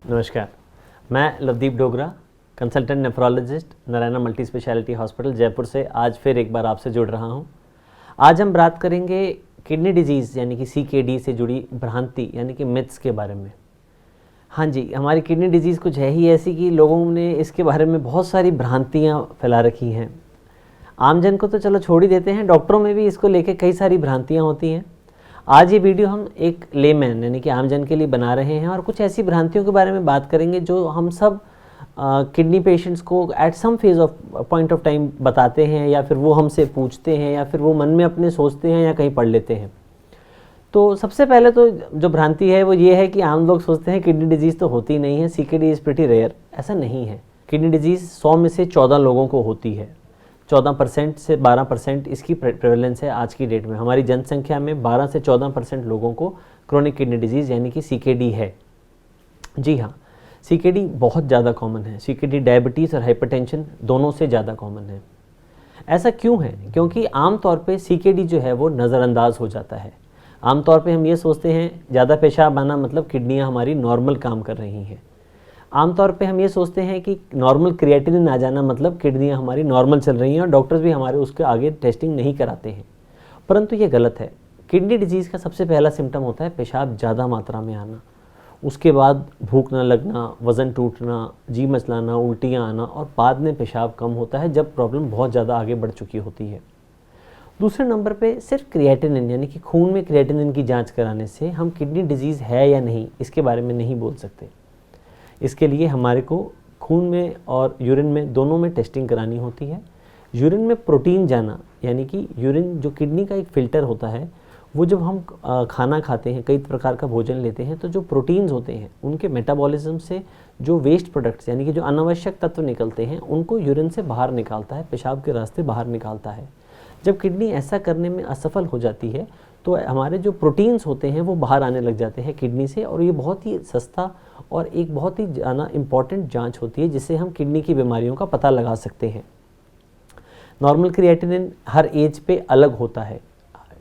नमस्कार, मैं Lovedeep Dogra, consultant nephrologist, Narayana multi speciality hospital Jaipur से आज फिर एक बार आपसे जुड़ रहा हूं। आज हम बात करेंगे किडनी डिजीज़ यानी कि CKD से जुड़ी भ्रांति यानी कि मिथ्स के बारे में। हाँ जी, हमारी किडनी डिजीज़ कुछ है ही ऐसी कि लोगों ने इसके बारे में बहुत सारी भ्रांतियाँ फैला रखी हैं। आमजन को तो चलो छोड़ ही देते हैं, डॉक्टरों में भी इसको लेके कई सारी भ्रांतियाँ होती हैं। आज ये वीडियो हम एक लेमैन यानी कि आमजन के लिए बना रहे हैं और कुछ ऐसी भ्रांतियों के बारे में बात करेंगे जो हम सब किडनी पेशेंट्स को at some phase of point of time बताते हैं, या फिर वो हमसे पूछते हैं, या फिर वो मन में अपने सोचते हैं या कहीं पढ़ लेते हैं। तो सबसे पहले तो जो भ्रांति है वो ये है कि आम लोग सोचते हैं किडनी डिजीज़ तो होती नहीं है, CKD इज़ प्रीटी रेयर। ऐसा नहीं है। किडनी डिजीज़ 100 में से 14 लोगों को होती है। 14% से 12% इसकी प्रेवलेंस है आज की डेट में। हमारी जनसंख्या में 12 से 14% लोगों को क्रोनिक किडनी डिजीज़ यानी कि CKD है। जी हाँ, CKD बहुत ज़्यादा कॉमन है। CKD डायबिटीज़ और हाइपरटेंशन दोनों से ज़्यादा कॉमन है। ऐसा क्यों है? क्योंकि आम तौर पे CKD जो है वो नज़रअंदाज हो जाता है। आम तौर पे हम ये सोचते हैं ज़्यादा पेशाब आना मतलब किडनियाँ हमारी नॉर्मल काम कर रही हैं। आमतौर पे हम ये सोचते हैं कि नॉर्मल क्रिएटिनिन आ जाना मतलब किडनियाँ हमारी नॉर्मल चल रही हैं और डॉक्टर्स भी हमारे उसके आगे टेस्टिंग नहीं कराते हैं, परंतु ये गलत है। किडनी डिजीज़ का सबसे पहला सिम्टम होता है पेशाब ज़्यादा मात्रा में आना, उसके बाद भूख न लगना, वज़न टूटना, जी मचलाना, उल्टियाँ आना, और बाद में पेशाब कम होता है जब प्रॉब्लम बहुत ज़्यादा आगे बढ़ चुकी होती है। दूसरे नंबर पे सिर्फ क्रिएटिनिन यानी कि खून में क्रिएटिनिन की जाँच कराने से हम किडनी डिजीज़ है या नहीं इसके बारे में नहीं बोल सकते। इसके लिए हमारे को खून में और यूरिन में दोनों में टेस्टिंग करानी होती है। यूरिन में प्रोटीन जाना यानी कि यूरिन जो किडनी का एक फ़िल्टर होता है, वो जब हम खाना खाते हैं, कई प्रकार का भोजन लेते हैं, तो जो प्रोटीन्स होते हैं उनके मेटाबॉलिज्म से जो वेस्ट प्रोडक्ट्स यानी कि जो अनावश्यक तत्व निकलते हैं उनको यूरिन से बाहर निकालता है, पेशाब के रास्ते बाहर निकालता है। जब किडनी ऐसा करने में असफल हो जाती है तो हमारे जो प्रोटीन्स होते हैं वो बाहर आने लग जाते हैं किडनी से, और ये बहुत ही सस्ता और एक बहुत ही इम्पॉर्टेंट जांच होती है जिससे हम किडनी की बीमारियों का पता लगा सकते हैं। नॉर्मल क्रिएटिनिन हर एज पे अलग होता है।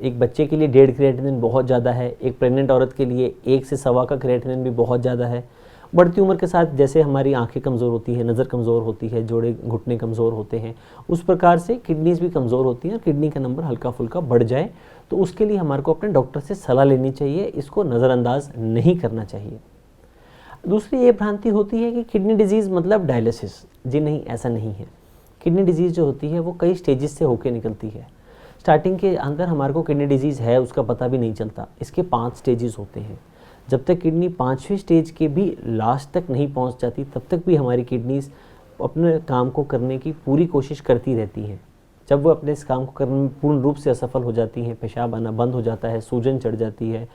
एक बच्चे के लिए 1.5 क्रिएटिनिन बहुत ज़्यादा है, एक प्रेग्नेंट औरत के लिए 1 से 1.25 का क्रिएटिनिन भी बहुत ज़्यादा है। बढ़ती उम्र के साथ जैसे हमारी आंखें कमज़ोर होती हैं, नज़र कमज़ोर होती है, जोड़े घुटने कमज़ोर होते हैं, उस प्रकार से किडनीज़ भी कमज़ोर होती हैं और किडनी का नंबर हल्का फुल्का बढ़ जाए तो उसके लिए हमारे को अपने डॉक्टर से सलाह लेनी चाहिए, इसको नज़रअंदाज नहीं करना चाहिए। दूसरी ये भ्रांति होती है कि किडनी डिजीज़ मतलब डायलिसिस। जी नहीं, ऐसा नहीं है। किडनी डिजीज़ जो होती है वो कई स्टेजेस से होकर निकलती है। स्टार्टिंग के अंदर हमारे को किडनी डिजीज़ है उसका पता भी नहीं चलता। इसके 5 स्टेजेस होते हैं। जब तक किडनी 5वें स्टेज के भी लास्ट तक नहीं पहुंच जाती तब तक भी हमारी किडनीज अपने काम को करने की पूरी कोशिश करती रहती हैं। जब वो अपने इस काम को करने में पूर्ण रूप से असफल हो जाती हैं, पेशाब आना बंद हो जाता है, सूजन चढ़ जाती है,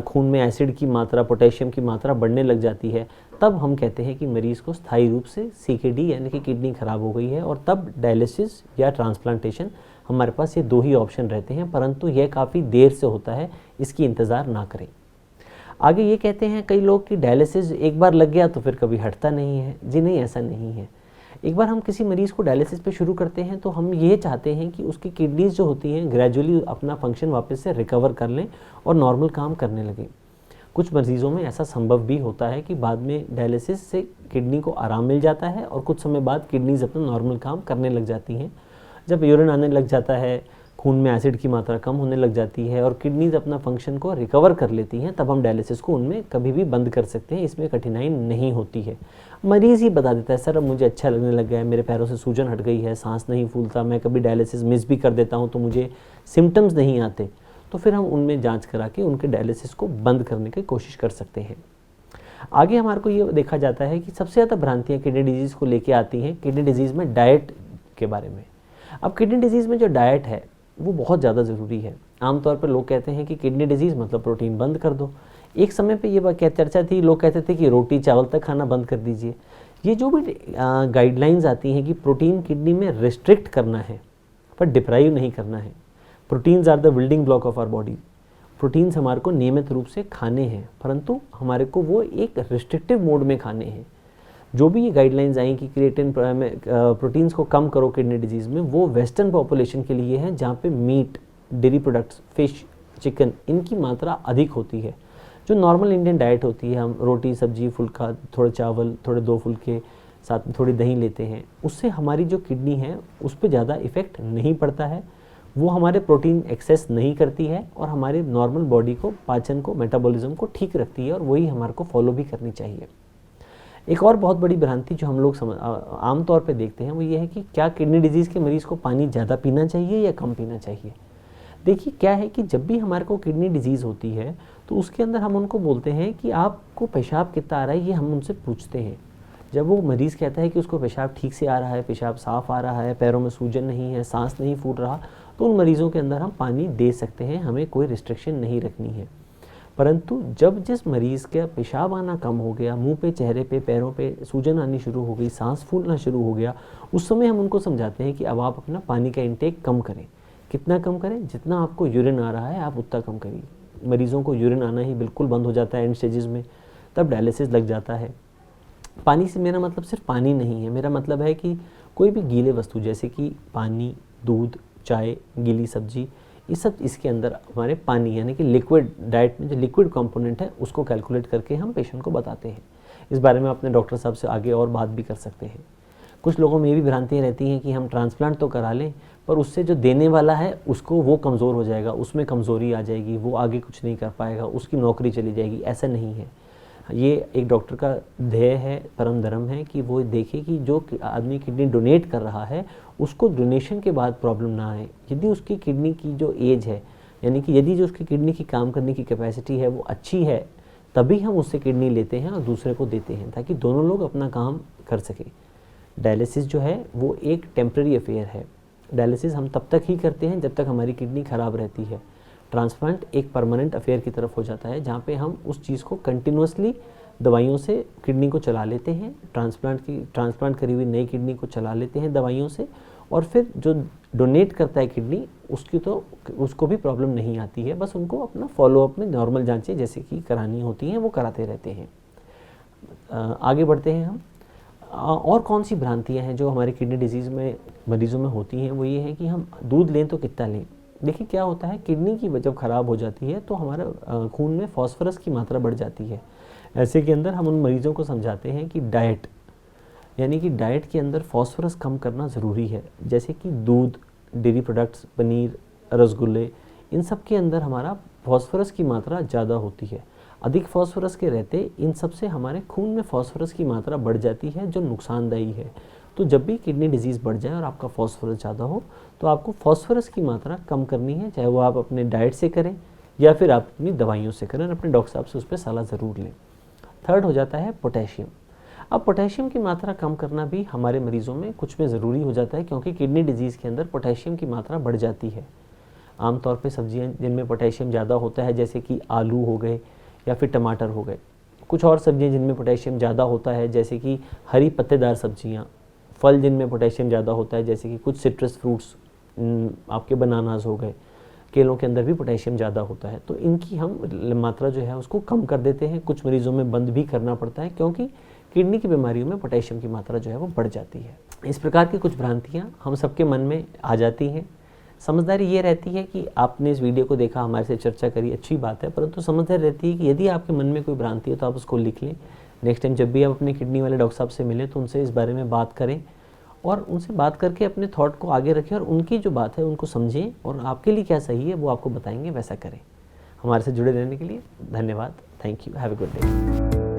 खून में एसिड की मात्रा, पोटेशियम की मात्रा बढ़ने लग जाती है, तब हम कहते हैं कि मरीज़ को स्थायी रूप से CKD यानी कि किडनी ख़राब हो गई है, और तब डायलिसिस या ट्रांसप्लांटेशन हमारे पास ये 2 ही ऑप्शन रहते हैं, परंतु यह काफ़ी देर से होता है, इसकी इंतज़ार ना करें। आगे ये कहते हैं कई लोग कि डायलिसिस एक बार लग गया तो फिर कभी हटता नहीं है। जी नहीं, ऐसा नहीं है। एक बार हम किसी मरीज़ को डायलिसिस पे शुरू करते हैं तो हम ये चाहते हैं कि उसकी किडनीज जो होती हैं ग्रेजुअली अपना फंक्शन वापस से रिकवर कर लें और नॉर्मल काम करने लगें। कुछ मरीज़ों में ऐसा संभव भी होता है कि बाद में डायलिसिस से किडनी को आराम मिल जाता है और कुछ समय बाद किडनीज अपना नॉर्मल काम करने लग जाती हैं। जब यूरिन आने लग जाता है, खून में एसिड की मात्रा कम होने लग जाती है और किडनीज अपना फंक्शन को रिकवर कर लेती हैं, तब हम डायलिसिस को उनमें कभी भी बंद कर सकते हैं। इसमें कठिनाई नहीं होती है। मरीज़ ही बता देता है, सर अब मुझे अच्छा लगने लग गया है, मेरे पैरों से सूजन हट गई है, सांस नहीं फूलता, मैं कभी डायलिसिस मिस भी कर देता हूँ तो मुझे सिम्टम्स नहीं आते, तो फिर हम उनमें जाँच करा के उनके डायलिसिस को बंद करने की कोशिश कर सकते हैं। आगे हमारे को ये देखा जाता है कि सबसे ज़्यादा भ्रांतियाँ किडनी डिजीज़ को लेके आती हैं किडनी डिजीज़ में डाइट के बारे में। अब किडनी डिजीज़ में जो डाइट है वो बहुत ज़्यादा ज़रूरी है। आमतौर पर लोग कहते हैं कि किडनी डिजीज़ मतलब प्रोटीन बंद कर दो। एक समय पे ये बात चर्चा थी, लोग कहते थे कि रोटी चावल तक खाना बंद कर दीजिए। ये जो भी गाइडलाइंस आती हैं कि प्रोटीन किडनी में रिस्ट्रिक्ट करना है पर डिप्राइव नहीं करना है। Proteins are the building block of our body. Proteins हमारे को नियमित रूप से खाने हैं, परंतु हमारे को वो एक रिस्ट्रिक्टिव मोड में खाने हैं। जो भी ये गाइडलाइंस आई कि क्रिएटिन प्रोटीन्स को कम करो किडनी डिजीज़ में, वो वेस्टर्न पॉपुलेशन के लिए है जहाँ पे meat, dairy products, fish, chicken, इनकी मात्रा अधिक होती है। जो नॉर्मल इंडियन डाइट होती है, हम रोटी सब्जी फुल्का, थोड़े चावल, थोड़े 2 फुल्के, साथ में थोड़ी दही लेते हैं, उससे हमारी जो किडनी है उस पर ज़्यादा इफ़ेक्ट नहीं पड़ता है। वो हमारे प्रोटीन एक्सेस नहीं करती है और हमारे नॉर्मल बॉडी को, पाचन को, मेटाबॉलिज्म को ठीक रखती है, और वही हमारे को फॉलो भी करनी चाहिए। एक और बहुत बड़ी भ्रांति जो हम लोग आम तौर पे देखते हैं वो ये है कि क्या किडनी डिजीज़ के मरीज़ को पानी ज़्यादा पीना चाहिए या कम पीना चाहिए। देखिए क्या है कि जब भी हमारे को किडनी डिजीज़ होती है तो उसके अंदर हम उनको बोलते हैं कि आपको पेशाब कितना आ रहा है, ये हम उनसे पूछते हैं। जब वो मरीज़ कहता है कि उसको पेशाब ठीक से आ रहा है, पेशाब साफ़ आ रहा है, पैरों में सूजन नहीं है, सांस नहीं फूल रहा, तो उन मरीज़ों के अंदर हम पानी दे सकते हैं, हमें कोई रिस्ट्रिक्शन नहीं रखनी है। परंतु जब जिस मरीज़ का पेशाब आना कम हो गया, मुंह पे, चेहरे पे, पैरों पे सूजन आनी शुरू हो गई, सांस फूलना शुरू हो गया, उस समय हम उनको समझाते हैं कि अब आप अपना पानी का इंटेक कम करें। कितना कम करें? जितना आपको यूरिन आ रहा है आप उतना कम करिए। मरीज़ों को यूरिन आना ही बिल्कुल बंद हो जाता है एंड स्टेजेस में, तब डायलिसिस लग जाता है। पानी से मेरा मतलब सिर्फ पानी नहीं है, मेरा मतलब है कि कोई भी गीले वस्तु जैसे कि पानी, दूध, चाय, गीली सब्जी, ये सब इसके अंदर हमारे पानी यानी कि लिक्विड डाइट में जो लिक्विड कंपोनेंट है उसको कैलकुलेट करके हम पेशेंट को बताते हैं। इस बारे में अपने डॉक्टर साहब से आगे और बात भी कर सकते हैं। कुछ लोगों में ये भी भ्रांतियाँ रहती हैं कि हम ट्रांसप्लांट तो करा लें पर उससे जो देने वाला है उसको वो कमज़ोर हो जाएगा, उसमें कमज़ोरी आ जाएगी, वो आगे कुछ नहीं कर पाएगा, उसकी नौकरी चली जाएगी। ऐसा नहीं है। ये एक डॉक्टर का ध्येय है, परम धर्म है कि वो देखे कि जो आदमी किडनी डोनेट कर रहा है उसको डोनेशन के बाद प्रॉब्लम ना आए। यदि उसकी किडनी की जो एज है, यानी कि यदि जो उसकी किडनी की काम करने की कैपेसिटी है वो अच्छी है, तभी हम उससे किडनी लेते हैं और दूसरे को देते हैं ताकि दोनों लोग अपना काम कर सकें। डायलिसिस जो है वो एक टेम्प्रेरी अफेयर है। डायलिसिस हम तब तक ही करते हैं जब तक हमारी किडनी ख़राब रहती है। ट्रांसप्लांट एक परमानेंट अफेयर की तरफ हो जाता है जहाँ पे हम उस चीज़ को कंटिन्यूसली दवाइयों से किडनी को चला लेते हैं, ट्रांसप्लांट करी हुई नई किडनी को चला लेते हैं दवाइयों से, और फिर जो डोनेट करता है किडनी उसको भी प्रॉब्लम नहीं आती है। बस उनको अपना फॉलोअप में नॉर्मल जांचें जैसे कि करानी होती हैं वो कराते रहते हैं। आगे बढ़ते हैं हम। और कौन सी भ्रांतियाँ हैं जो हमारे किडनी डिजीज़ में मरीज़ों में होती हैं, वो ये है कि हम दूध लें तो कितना लें। देखिए क्या होता है, किडनी की जब ख़राब हो जाती है तो हमारा खून में फॉस्फोरस की मात्रा बढ़ जाती है। ऐसे के अंदर हम उन मरीज़ों को समझाते हैं कि डाइट यानी कि डाइट के अंदर फॉस्फोरस कम करना ज़रूरी है। जैसे कि दूध, डेयरी प्रोडक्ट्स, पनीर, रसगुल्ले, इन सब के अंदर हमारा फॉस्फोरस की मात्रा ज़्यादा होती है। अधिक फॉस्फोरस के रहते इन सब से हमारे खून में फॉस्फोरस की मात्रा बढ़ जाती है जो नुकसानदायी है। तो जब भी किडनी डिजीज़ बढ़ जाए और आपका फॉस्फोरस ज़्यादा हो तो आपको फॉस्फोरस की मात्रा कम करनी है, चाहे वो आप अपने डाइट से करें या फिर आप अपनी दवाइयों से करें, अपने डॉक्टर साहब से उस पर सलाह ज़रूर लें। थर्ड हो जाता है पोटेशियम। अब पोटेशियम की मात्रा कम करना भी हमारे मरीज़ों में कुछ में ज़रूरी हो जाता है क्योंकि किडनी डिजीज़ के अंदर पोटेशियम की मात्रा बढ़ जाती है। आमतौर पर सब्जियाँ जिनमें पोटेशियम ज़्यादा होता है जैसे कि आलू हो गए या फिर टमाटर हो गए। कुछ और सब्जियाँ जिनमें पोटेशियम ज़्यादा होता है जैसे कि हरी पत्तेदार सब्जियाँ, फल जिनमें पोटेशियम ज़्यादा होता है जैसे कि कुछ सिट्रस फ्रूट्स, आपके बनानास हो गए, केलों के अंदर भी पोटेशियम ज़्यादा होता है। तो इनकी हम मात्रा जो है उसको कम कर देते हैं। कुछ मरीज़ों में बंद भी करना पड़ता है क्योंकि किडनी की बीमारियों में पोटेशियम की मात्रा जो है वो बढ़ जाती है। इस प्रकार की कुछ भ्रांतियाँ हम सबके मन में आ जाती हैं। समझदारी ये रहती है कि आपने इस वीडियो को देखा, हमारे से चर्चा करी, अच्छी बात है, परंतु समझदारी रहती है कि यदि आपके मन में कोई भ्रांति है तो आप उसको लिख लें। नेक्स्ट टाइम जब भी आप अपने किडनी वाले डॉक्टर साहब से मिलें तो उनसे इस बारे में बात करें और उनसे बात करके अपने थॉट को आगे रखें और उनकी जो बात है उनको समझें और आपके लिए क्या सही है वो आपको बताएंगे, वैसा करें। हमारे से जुड़े रहने के लिए धन्यवाद। Thank you. Have a good day.